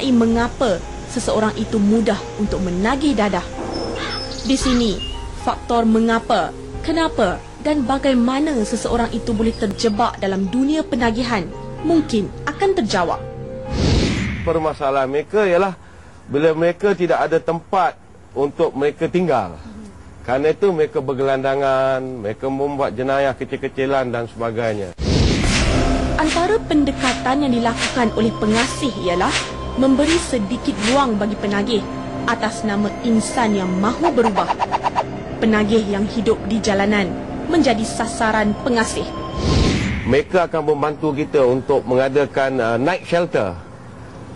mengenai mengapa seseorang itu mudah untuk menagih dadah. Di sini, faktor mengapa, kenapa dan bagaimana seseorang itu boleh terjebak dalam dunia penagihan mungkin akan terjawab. Permasalahan mereka ialah bila mereka tidak ada tempat untuk mereka tinggal. Kerana itu mereka bergelandangan, mereka membuat jenayah kecil-kecilan dan sebagainya. Antara pendekatan yang dilakukan oleh pengasih ialah memberi sedikit ruang bagi penagih atas nama insan yang mahu berubah. Penagih yang hidup di jalanan menjadi sasaran pengasih. Mereka akan membantu kita untuk mengadakan night shelter,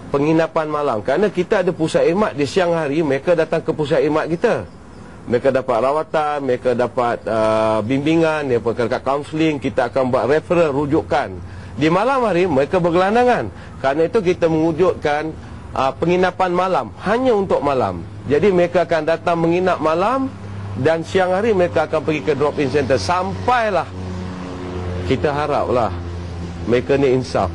penginapan malam. Kerana kita ada pusat khidmat di siang hari, mereka datang ke pusat khidmat kita. Mereka dapat rawatan, mereka dapat bimbingan, mereka dapat kaunseling, kita akan buat referral, rujukan. Di malam hari, mereka bergelandangan. Kerana itu kita mewujudkan penginapan malam, hanya untuk malam. Jadi mereka akan datang menginap malam dan siang hari mereka akan pergi ke drop-in center. Sampailah, kita haraplah mereka ni insaf.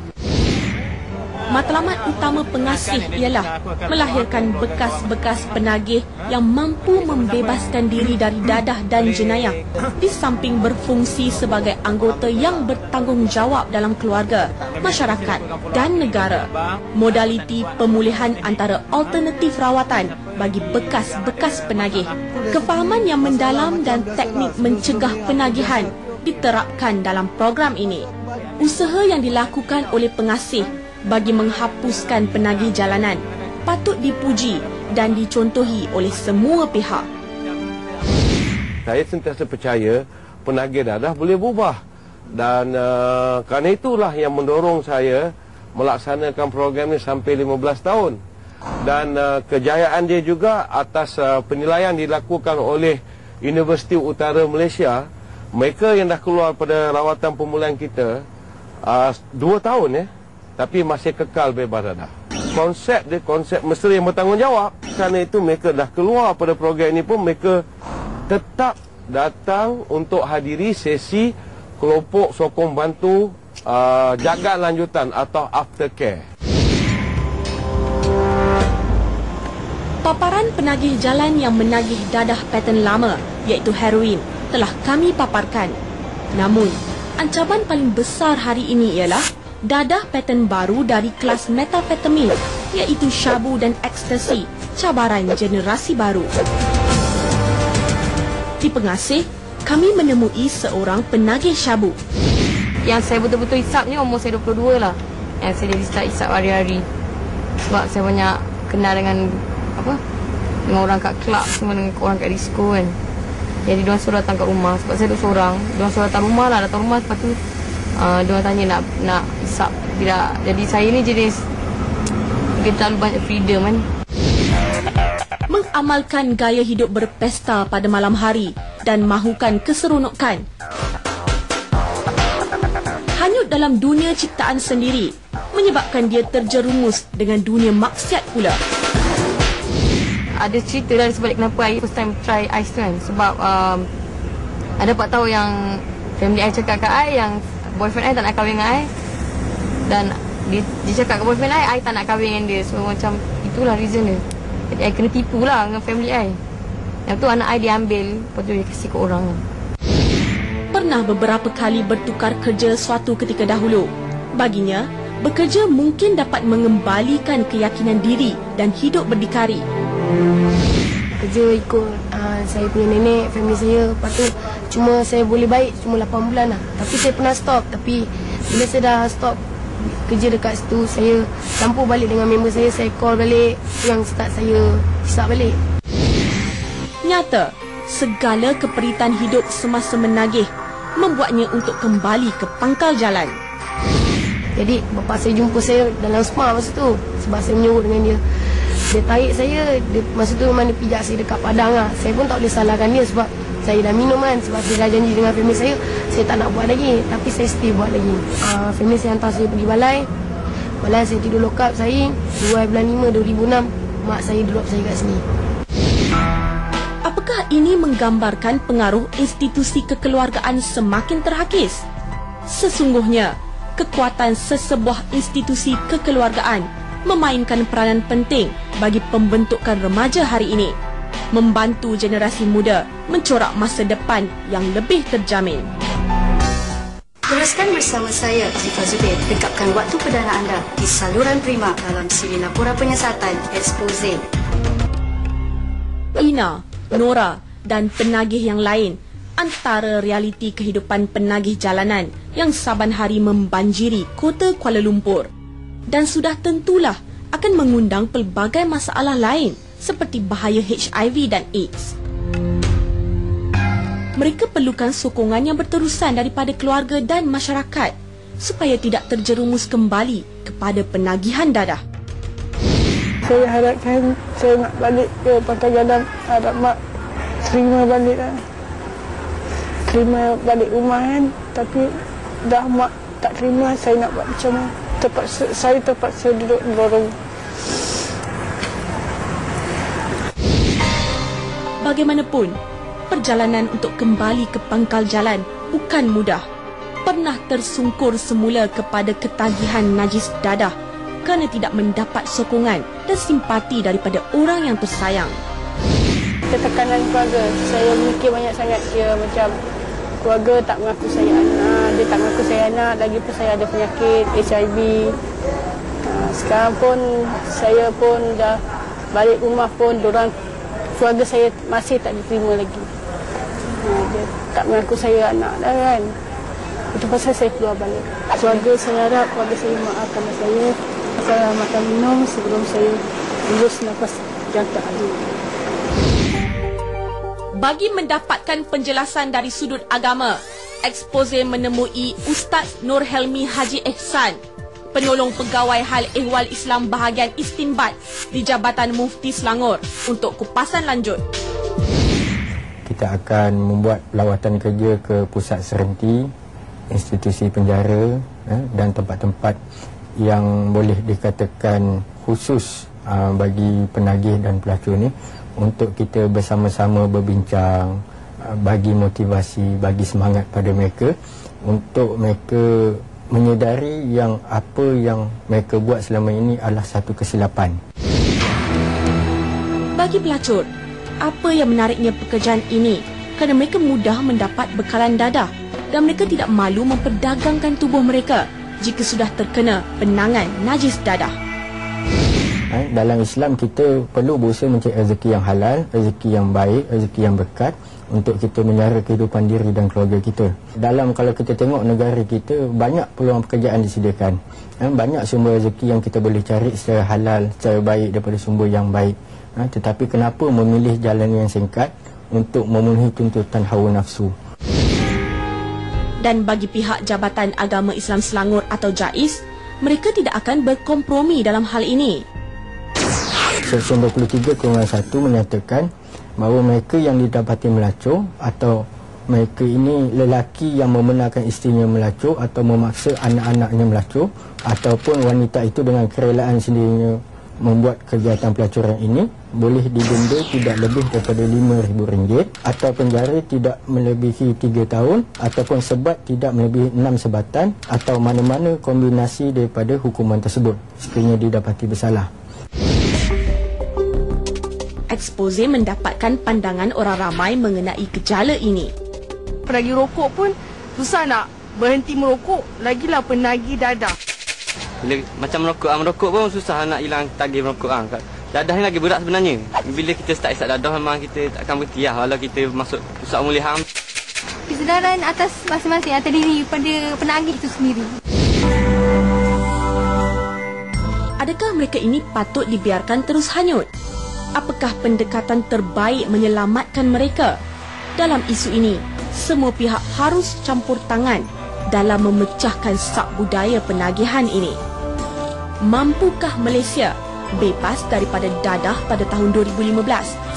Matlamat utama pengasih ialah melahirkan bekas-bekas penagih yang mampu membebaskan diri dari dadah dan jenayah, di samping berfungsi sebagai anggota yang bertanggungjawab dalam keluarga, masyarakat dan negara. Modaliti pemulihan antara alternatif rawatan bagi bekas-bekas penagih. Kefahaman yang mendalam dan teknik mencegah penagihan diterapkan dalam program ini. Usaha yang dilakukan oleh pengasih bagi menghapuskan penagih jalanan patut dipuji dan dicontohi oleh semua pihak. Saya sentiasa percaya penagih dadah boleh berubah. Dan kerana itulah yang mendorong saya melaksanakan program ini sampai 15 tahun. Dan kejayaan dia juga atas penilaian dilakukan oleh Universiti Utara Malaysia. Mereka yang dah keluar pada rawatan pemulihan kita 2 tahun tapi masih kekal bebas dadah. Konsep dia, konsep mesra yang bertanggungjawab. Kerana itu mereka dah keluar pada program ini pun mereka tetap datang untuk hadiri sesi kelompok sokong bantu jaga lanjutan atau aftercare. Paparan penagih jalan yang menagih dadah pattern lama iaitu heroin telah kami paparkan. Namun, ancaman paling besar hari ini ialah dadah pattern baru dari kelas metafetamin iaitu syabu dan ekstasi, cabaran generasi baru. Di pengasih, kami menemui seorang penagih syabu. Yang saya betul-betul hisap ni umur saya 22 lah. Yang saya jadi start hisap hari-hari. Sebab saya banyak kenal dengan dengan orang kat club, semua dengan orang kat disco kan. Jadi diorang suruh datang kat rumah sebab saya duduk seorang. Diorang suruh datang rumah lah, datang rumah lepas tu diorang tanya nak hisap tidak. Jadi saya ni jenis kita terlalu banyak freedom kan. Mengamalkan gaya hidup berpesta pada malam hari dan mahukan keseronokan. Hanyut dalam dunia ciptaan sendiri menyebabkan dia terjerumus dengan dunia maksiat pula. Ada cerita dari sebalik kenapa I first time try ice tu kan. Sebab I dapat tahu yang family I cakap kat I yang boyfriend I tak nak kahwin dengan I. Dan dia cakap kat boyfriend I tak nak kahwin dengan dia. So macam itulah reason dia. Jadi I kena tipu lah dengan family I. Yang tu anak I diambil, lepas tu dia kasih ke orang. Pernah beberapa kali bertukar kerja suatu ketika dahulu. Baginya, bekerja mungkin dapat mengembalikan keyakinan diri dan hidup berdikari. Kerja ikut saya punya nenek, family saya. Lepas tu cuma saya boleh baik cuma 8 bulan lah. Tapi saya pernah stop. Tapi bila saya dah stop kerja dekat situ, saya campur balik dengan member saya call balik. Yang start saya hisap balik. Nyata, segala keperitan hidup semasa menagih membuatnya untuk kembali ke pangkal jalan. Jadi bapa saya jumpa saya dalam spa masa tu. Sebab saya menyuruh dengan dia. Dia tarik saya, masa tu memang dia pijak saya dekat padang lah. Saya pun tak boleh salahkan dia sebab saya dah minum kan. Sebab saya dah janji dengan family saya tak nak buat lagi. Tapi saya still buat lagi. Family saya hantar saya pergi balai. Balai saya tidur lock up saya 2 bulan 5 2006. Mak saya drop saya kat sini. Apakah ini menggambarkan pengaruh institusi kekeluargaan semakin terhakis? Sesungguhnya, kekuatan sesebuah institusi kekeluargaan memainkan peranan penting bagi pembentukan remaja hari ini, membantu generasi muda mencorak masa depan yang lebih terjamin. Teruskan bersama saya, Sifah Zubir, dekapkan waktu perdana anda di saluran Prima dalam siri laporan penyiasatan Expose. Ina, Nora dan penagih yang lain antara realiti kehidupan penagih jalanan yang saban hari membanjiri kota Kuala Lumpur. Dan sudah tentulah akan mengundang pelbagai masalah lain seperti bahaya HIV dan AIDS. Mereka perlukan sokongan yang berterusan daripada keluarga dan masyarakat supaya tidak terjerumus kembali kepada penagihan dadah. Saya harapkan saya nak balik ke Pangkal Gadang, harap mak terima balik lah. Terima balik rumah kan, tapi dah mak tak terima, saya nak buat macam mana. Saya terpaksa duduk di lorong. Bagaimanapun, perjalanan untuk kembali ke pangkal jalan bukan mudah. Pernah tersungkur semula kepada ketagihan najis dadah kerana tidak mendapat sokongan dan simpati daripada orang yang tersayang. Ketekanan keluarga, saya mikir banyak sangat. Dia macam keluarga tak mengaku saya anak, dia tak mengaku saya anak, lagipun saya ada penyakit HIV. Sekarang pun saya pun dah balik rumah pun keluarga saya masih tak diterima lagi. Dia tak mengaku saya anak dah kan. Itu pasal saya keluar balik. Keluarga saya harap keluarga saya maafkan saya pasal makan minum sebelum saya lulus nafas jantak dulu. Bagi mendapatkan penjelasan dari sudut agama, Expose menemui Ustaz Nur Helmi Haji Ehsan, penolong pegawai hal ehwal Islam bahagian Istinbat di Jabatan Mufti Selangor untuk kupasan lanjut. Kita akan membuat lawatan kerja ke pusat serenti, institusi penjara dan tempat-tempat yang boleh dikatakan khusus bagi penagih dan pelacur ni, untuk kita bersama-sama berbincang, bagi motivasi, bagi semangat pada mereka untuk mereka menyedari yang apa yang mereka buat selama ini adalah satu kesilapan. Bagi pelacur, apa yang menariknya pekerjaan ini kerana mereka mudah mendapat bekalan dadah dan mereka tidak malu memperdagangkan tubuh mereka jika sudah terkena penangan najis dadah. Dalam Islam kita perlu berusaha mencari rezeki yang halal, rezeki yang baik, rezeki yang berkat untuk kita menyara kehidupan diri dan keluarga kita. Kalau kita tengok negara kita, banyak peluang pekerjaan disediakan. Banyak sumber rezeki yang kita boleh cari secara halal, secara baik daripada sumber yang baik. Tetapi kenapa memilih jalan yang singkat untuk memenuhi tuntutan hawa nafsu? Dan bagi pihak Jabatan Agama Islam Selangor atau JAIS, mereka tidak akan berkompromi dalam hal ini. Seksyen 23/1 menyatakan bahawa mereka yang didapati melacur atau mereka ini lelaki yang membenarkan isterinya melacur atau memaksa anak-anaknya melacur, ataupun wanita itu dengan kerelaan sendirinya membuat kegiatan pelacuran ini, boleh didenda tidak lebih daripada RM5,000 atau penjara tidak melebihi 3 tahun ataupun sebat tidak melebihi 6 sebatan atau mana-mana kombinasi daripada hukuman tersebut sekiranya didapati bersalah. Expose mendapatkan pandangan orang ramai mengenai gejala ini. Penagih rokok pun susah nak berhenti merokok, lagilah penagih dadah. Bila macam merokok pun susah nak hilang tagih merokok. Dadah ni lagi berat sebenarnya. Bila kita start isap dadah memang kita takkan berhenti lah walau kita masuk pusat pemulihan. Kesedaran atas masing-masing atas diri pada penagih itu sendiri. Adakah mereka ini patut dibiarkan terus hanyut? Apakah pendekatan terbaik menyelamatkan mereka? Dalam isu ini, semua pihak harus campur tangan dalam memecahkan sak budaya penagihan ini. Mampukah Malaysia bebas daripada dadah pada tahun 2015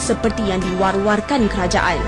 seperti yang diwar-warkan kerajaan?